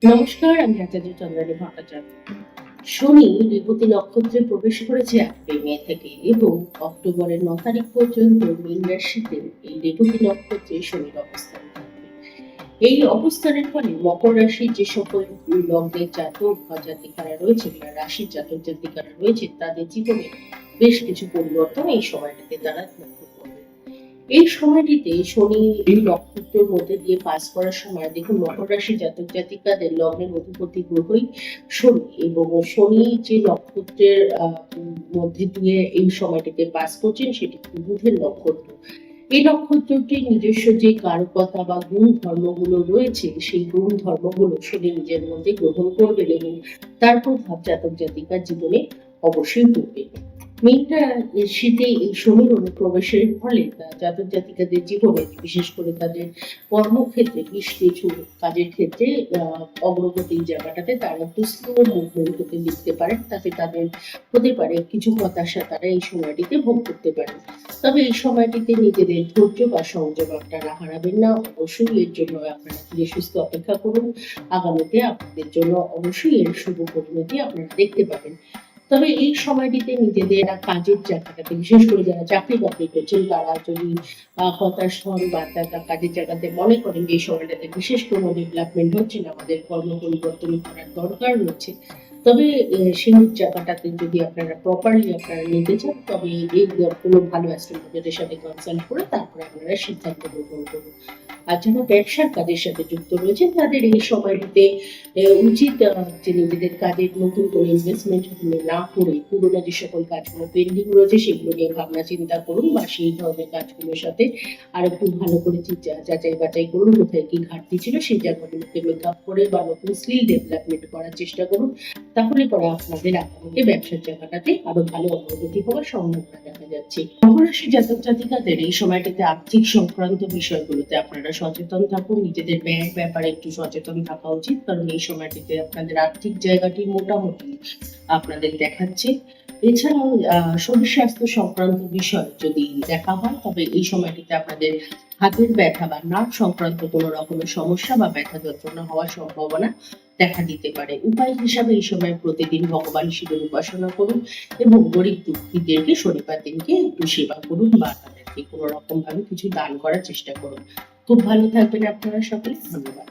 নমস্কার, আমি আচার্য চন্দ্রানী ভট্টাচার্য। শনি রেবতী নক্ষত্রে প্রবেশ করেছে ৮ই মে থেকে এবং অক্টোবরের ৯ তারিখ পর্যন্ত মীন রাশিতে এই রেবতী নক্ষত্রে শনির অবস্থান থাকবে। এই অবস্থানের ফলে মকর রাশির যে সকল লগ্নের জাতক বা জাতিকারা রয়েছে বা রাশির জাতক জাতিকারা রয়েছে তাদের জীবনে বেশ কিছু পরিবর্তন এই সময়টিতে তারা লক্ষ্য করবে। এই সময়টিতে শনি এই নক্ষত্রের মধ্যে দিয়ে পাস করার সময় দেখুন মকর রাশির জাতক জাতিকাদের লগ্নের অধিপতি গ্রহই শনি এবং শনি যে নক্ষত্রের মধ্যে দিয়ে এই সময়টিতে পাস করছেন সেটি বুধের নক্ষত্র। এই নক্ষত্রটির নিজস্ব যে কারকতা বা গুণ ধর্মগুলো রয়েছে সেই গুণ ধর্মগুলো শনি নিজের মধ্যে গ্রহণ করবেন এবং তার প্রভাব জাতক জাতিকার জীবনে অবশ্যই পড়বে। মেয়েটা শীতে এই শনির অনুপ্রবেশের ফলে জাতক জাতিকাদের জীবনে বিশেষ করে তাদের কর্মক্ষেত্রে বেশ কিছু কাজের ক্ষেত্রে অগ্রগতির জায়গাটাতে তারা একটু স্লো মুভমেন্ট হতে দেখতে পারেন, তাতে তাদের হতে পারে কিছু হতাশা তারা এই সময়টিতে ভোগ করতে পারেন। তবে এই সময়টিতে নিজেদের ধৈর্য বা সংযম আপনারা হারাবেন না। অবশ্যই এর জন্য আপনারা ধীরে সুস্থ অপেক্ষা করুন। আগামীতে আপনাদের জন্য অবশ্যই এর শুভ পরিণতি আপনারা দেখতে পাবেন। তবে এই সময়টিতে নিজেদের কাজের জায়গাটাতে বিশেষ করে যারা চাকরি-বাকরি করছেন তারা যদি হতাশ হন বা তারা কাজের জায়গাতে মনে করেন যে এই সময়টাতে বিশেষ কোনো ডেভেলপমেন্ট হচ্ছে না, আমাদের কর্ম পরিবর্তন করার দরকার রয়েছে। তবে সেই জায়গাটাতে যদি আপনারা প্রপারলি আপনারা নিতে চান তবে এই কোনো ভালো অ্যাস্ট্রোলজারের সাথে কনসাল্ট করে তারপরে আপনারা সিদ্ধান্ত গ্রহণ করুন। আর যারা ব্যবসার কাজের সাথে যুক্ত রয়েছেন তাদের এই সময়টিতে উচিত যে নিজেদের কাজের নতুন করে ইনভেস্টমেন্ট না করে পুরোনো যে সকল কাজগুলো পেন্ডিং রয়েছে সেগুলো নিয়ে ভাবনা চিন্তা করুন বা সেই ধরনের কাজগুলোর সাথে আর একটু ভালো করে যাচাই বাছাই করুন কোথায় কি ঘাটতি ছিল সেই জায়গাগুলোকে মেকআপ করে বা নতুন স্কিল ডেভেলপমেন্ট করার চেষ্টা করুন। তাহলে পরে আপনাদের আগামীতে ব্যবসার জায়গাটাতে আরো ভালো অগ্রগতি হওয়ার সম্ভাবনা দেখা যাচ্ছে। মকর রাশির জাতক জাতিকাদের এই সময়টিতে আর্থিক সংক্রান্ত বিষয়গুলোতে আপনারা সচেতন থাকুন, নিজেদের ব্যয়ের ব্যাপারে একটু সচেতন থাকা উচিত, কারণ এই সময়টিতে আপনাদের আর্থিক জায়গাটি মোটামুটি আপনাদের দেখাচ্ছে। এছাড়াও শরীর স্বাস্থ্য সংক্রান্ত বিষয় যদি দেখা হয় তবে এই সময়টিতে আপনাদের হাতের ব্যথা বা নার্ভ সংক্রান্ত কোনো রকমের সমস্যা বা ব্যথা যন্ত্রণা হওয়ার সম্ভাবনা দেখা দিতে পারে। উপায় হিসাবে এই সময় প্রতিদিন ভগবান শিবের উপাসনা করুন এবং গরিব দুঃখীদেরকে শনিবার দিনকে একটু সেবা করুন বা তাদেরকে কোনো রকম ভাবে কিছু দান করার চেষ্টা করুন। খুব ভালো থাকবেন আপনারা সকলে। ধন্যবাদ।